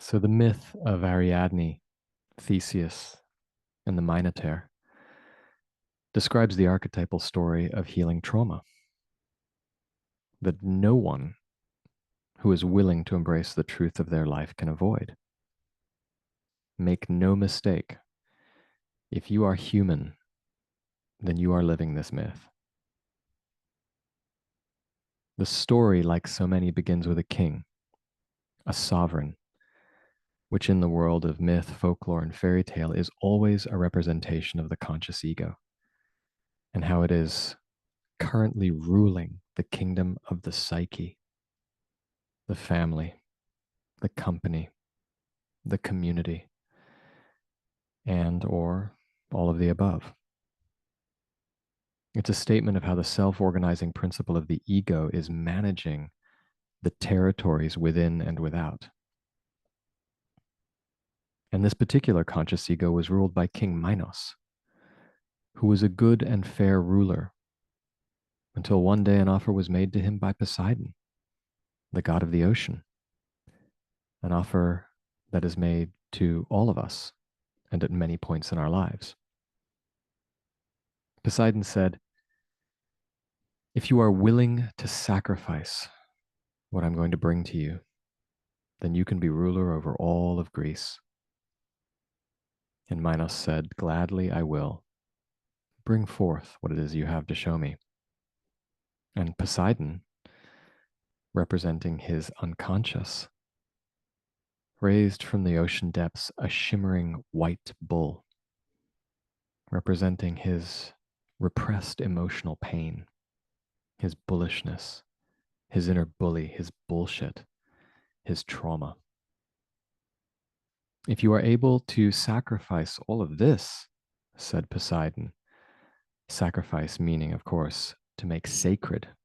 So the myth of Ariadne, Theseus, and the Minotaur describes the archetypal story of healing trauma that no one who is willing to embrace the truth of their life can avoid. Make no mistake, if you are human, then you are living this myth. The story, like so many, begins with a king, a sovereign, which in the world of myth, folklore, and fairy tale is always a representation of the conscious ego and how it is currently ruling the kingdom of the psyche, the family, the company, the community, and or all of the above. It's a statement of how the self-organizing principle of the ego is managing the territories within and without. And this particular conscious ego was ruled by King Minos, who was a good and fair ruler, until one day an offer was made to him by Poseidon, the god of the ocean, an offer that is made to all of us and at many points in our lives. Poseidon said, "If you are willing to sacrifice what I'm going to bring to you, then you can be ruler over all of Greece." And Minos said, "Gladly I will. Bring forth what it is you have to show me." And Poseidon, representing his unconscious, raised from the ocean depths a shimmering white bull, representing his repressed emotional pain, his bullishness, his inner bully, his bullshit, his trauma. "If you are able to sacrifice all of this," said Poseidon, sacrifice meaning, of course, to make sacred,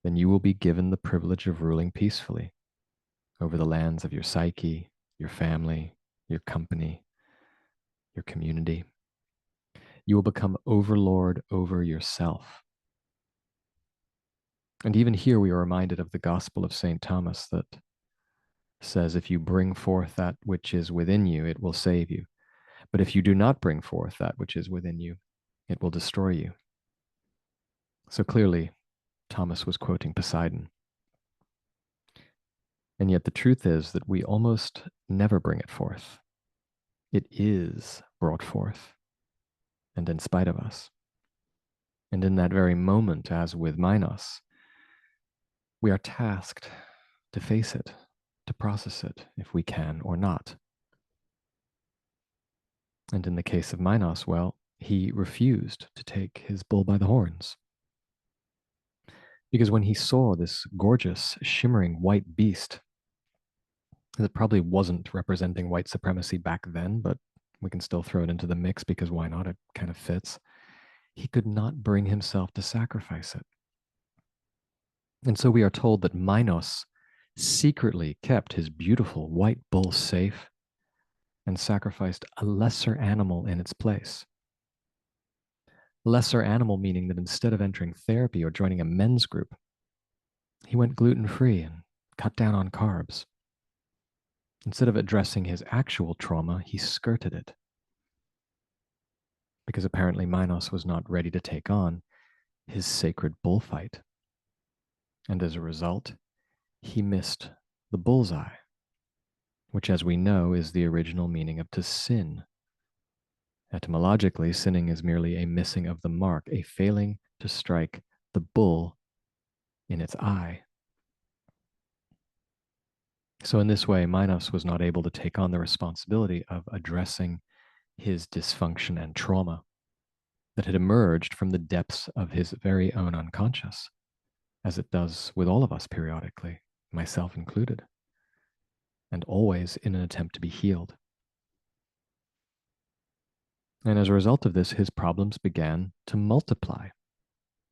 "then you will be given the privilege of ruling peacefully over the lands of your psyche, your family, your company, your community. You will become overlord over yourself." And even here we are reminded of the Gospel of St. Thomas that says, "If you bring forth that which is within you, it will save you. But if you do not bring forth that which is within you, it will destroy you." So clearly, Thomas was quoting Poseidon. And yet the truth is that we almost never bring it forth. It is brought forth, and in spite of us. And in that very moment, as with Minos, we are tasked to face it, to process it, if we can or not. And in the case of Minos, well, he refused to take his bull by the horns. Because when he saw this gorgeous, shimmering white beast, that probably wasn't representing white supremacy back then, but we can still throw it into the mix because why not? It kind of fits. He could not bring himself to sacrifice it. And so we are told that Minos secretly kept his beautiful white bull safe and sacrificed a lesser animal in its place. Lesser animal meaning that instead of entering therapy or joining a men's group, he went gluten-free and cut down on carbs. Instead of addressing his actual trauma, he skirted it. Because apparently Minos was not ready to take on his sacred bullfight. And as a result, he missed the bullseye, which, as we know, is the original meaning of to sin. Etymologically, sinning is merely a missing of the mark, a failing to strike the bull in its eye. So in this way, Minos was not able to take on the responsibility of addressing his dysfunction and trauma that had emerged from the depths of his very own unconscious, as it does with all of us periodically, myself included, and always in an attempt to be healed. And as a result of this, his problems began to multiply,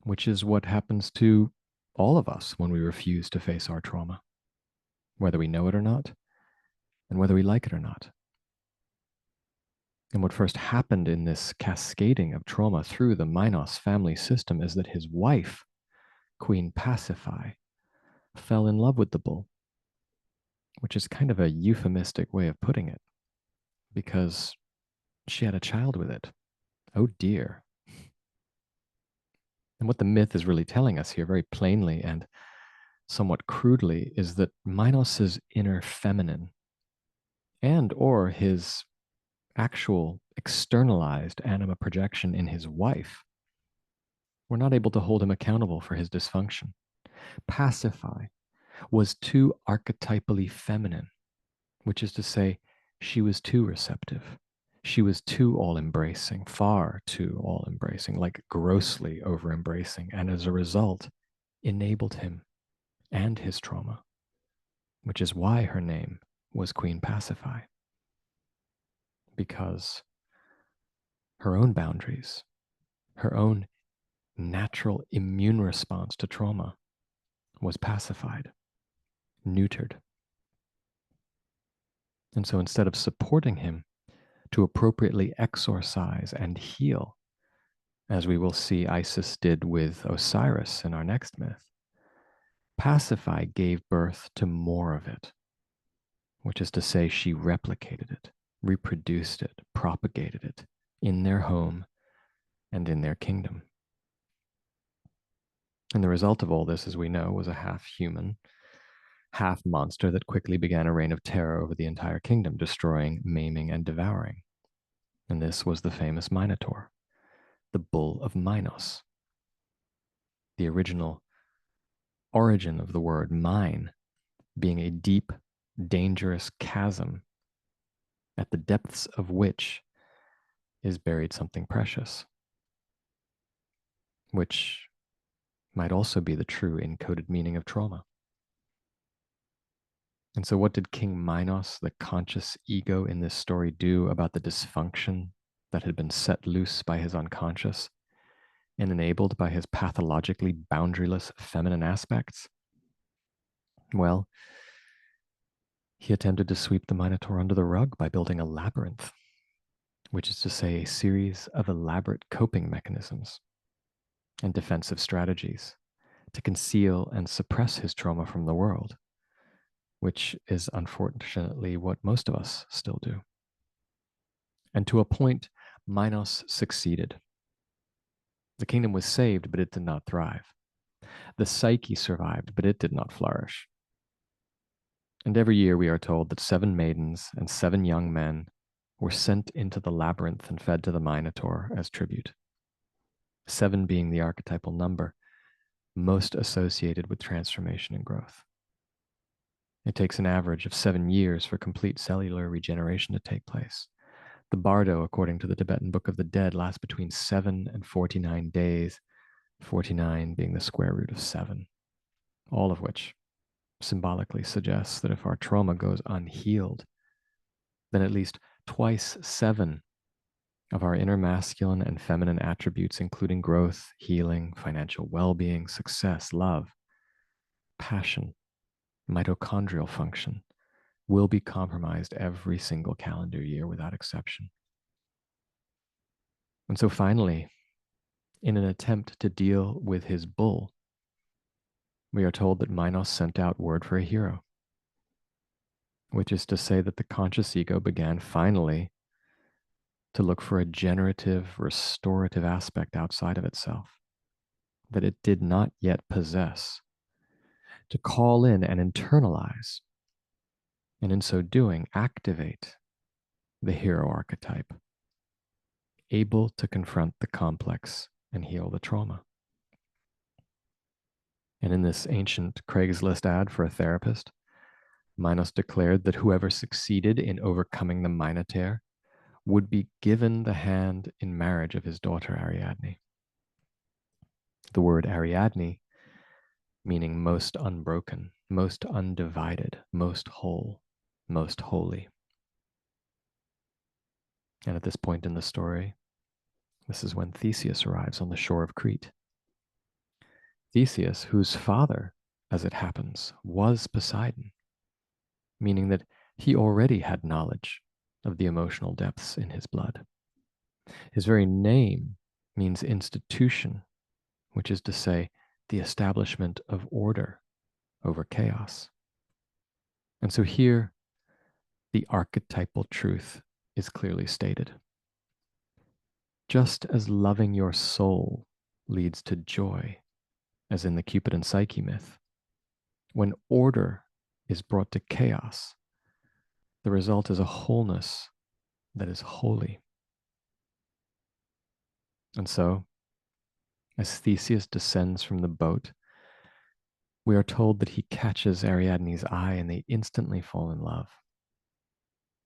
which is what happens to all of us when we refuse to face our trauma, whether we know it or not, and whether we like it or not. And what first happened in this cascading of trauma through the Minos family system is that his wife, Queen Pasiphae, fell in love with the bull. which is kind of a euphemistic way of putting it, because she had a child with it. Oh dear. And what the myth is really telling us here, very plainly and somewhat crudely, is that Minos's inner feminine and or his actual externalized anima projection in his wife were not able to hold him accountable for his dysfunction. Pacify was too archetypally feminine, which is to say, she was too receptive. She was too all embracing, far too all embracing, like grossly over embracing, and as a result, enabled him and his trauma, which is why her name was Queen Pacify, because her own boundaries, her own natural immune response to trauma was pacified, neutered. And so instead of supporting him to appropriately exorcise and heal, as we will see Isis did with Osiris in our next myth, Pacify gave birth to more of it, which is to say, she replicated it, reproduced it, propagated it in their home and in their kingdom. And the result of all this, as we know, was a half human, half monster that quickly began a reign of terror over the entire kingdom, destroying, maiming, and devouring. And this was the famous Minotaur, the bull of Minos. The original origin of the word mine being a deep, dangerous chasm at the depths of which is buried something precious, which might also be the true encoded meaning of trauma. And so what did King Minos, the conscious ego in this story, do about the dysfunction that had been set loose by his unconscious and enabled by his pathologically boundaryless feminine aspects? Well, he attempted to sweep the Minotaur under the rug by building a labyrinth, which is to say a series of elaborate coping mechanisms and defensive strategies to conceal and suppress his trauma from the world, which is unfortunately what most of us still do. And to a point, Minos succeeded. The kingdom was saved, but it did not thrive. The psyche survived, but it did not flourish. And every year we are told that 7 maidens and 7 young men were sent into the labyrinth and fed to the Minotaur as tribute. 7 being the archetypal number most associated with transformation and growth. It takes an average of 7 years for complete cellular regeneration to take place. The bardo, according to the Tibetan Book of the Dead, lasts between 7 and 49 days, 49 being the square root of 7, all of which symbolically suggests that if our trauma goes unhealed, then at least twice 7 of our inner masculine and feminine attributes, including growth, healing, financial well-being, success, love, passion, mitochondrial function, will be compromised every single calendar year without exception. And so finally, in an attempt to deal with his bull, we are told that Minos sent out word for a hero, which is to say that the conscious ego began finally to look for a generative, restorative aspect outside of itself that it did not yet possess, to call in and internalize, and in so doing, activate the hero archetype, able to confront the complex and heal the trauma. And in this ancient Craigslist ad for a therapist, Minos declared that whoever succeeded in overcoming the Minotaur would be given the hand in marriage of his daughter Ariadne. The word Ariadne meaning most unbroken, most undivided, most whole, most holy. And at this point in the story, this is when Theseus arrives on the shore of Crete. Theseus, whose father, as it happens, was Poseidon, meaning that he already had knowledge of the emotional depths in his blood. His very name means institution, which is to say, the establishment of order over chaos. And so here, the archetypal truth is clearly stated. Just as loving your soul leads to joy, as in the Cupid and Psyche myth, when order is brought to chaos, the result is a wholeness that is holy. And so, as Theseus descends from the boat, we are told that he catches Ariadne's eye and they instantly fall in love.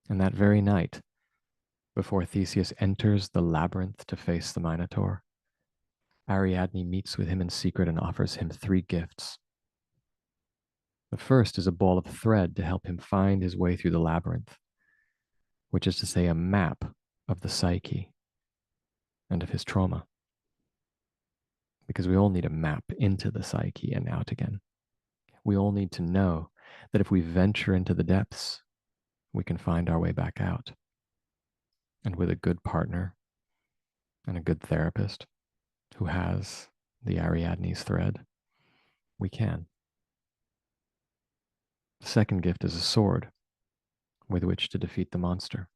And that very night, before Theseus enters the labyrinth to face the Minotaur, Ariadne meets with him in secret and offers him 3 gifts. The first is a ball of thread to help him find his way through the labyrinth, which is to say, a map of the psyche and of his trauma. Because we all need a map into the psyche and out again. We all need to know that if we venture into the depths, we can find our way back out. And with a good partner and a good therapist who has the Ariadne's thread, we can. The second gift is a sword with which to defeat the monster,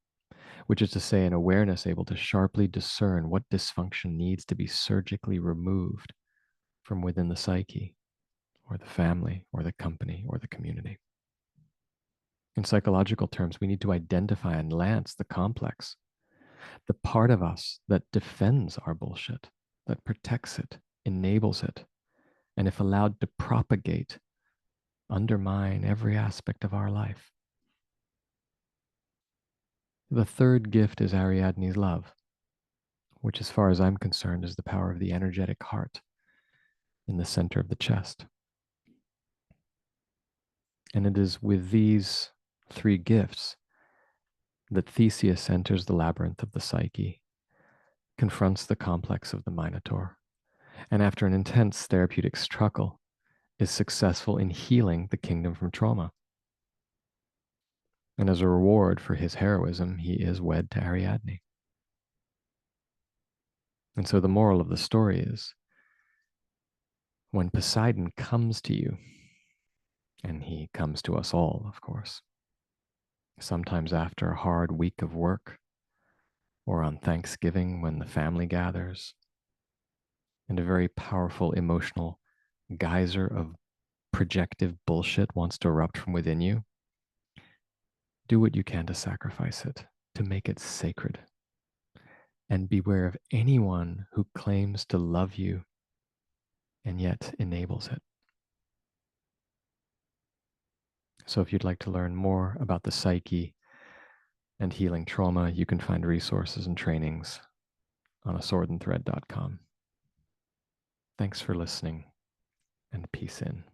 which is to say, an awareness able to sharply discern what dysfunction needs to be surgically removed from within the psyche, or the family, or the company, or the community. In psychological terms, we need to identify and lance the complex, the part of us that defends our bullshit, that protects it, enables it, and if allowed to propagate, undermine every aspect of our life. The third gift is Ariadne's love, which, as far as I'm concerned, is the power of the energetic heart in the center of the chest. And it is with these 3 gifts that Theseus enters the labyrinth of the psyche, confronts the complex of the Minotaur, and after an intense therapeutic struggle, is successful in healing the kingdom from trauma. And as a reward for his heroism, he is wed to Ariadne. And so the moral of the story is, when Poseidon comes to you, and he comes to us all, of course, sometimes after a hard week of work, or on Thanksgiving when the family gathers, and a very powerful emotional geyser of projective bullshit wants to erupt from within you, do what you can to sacrifice it, to make it sacred. And beware of anyone who claims to love you and yet enables it. So if you'd like to learn more about the psyche and healing trauma, you can find resources and trainings on aswordandthread.com. Thanks for listening, and peace in.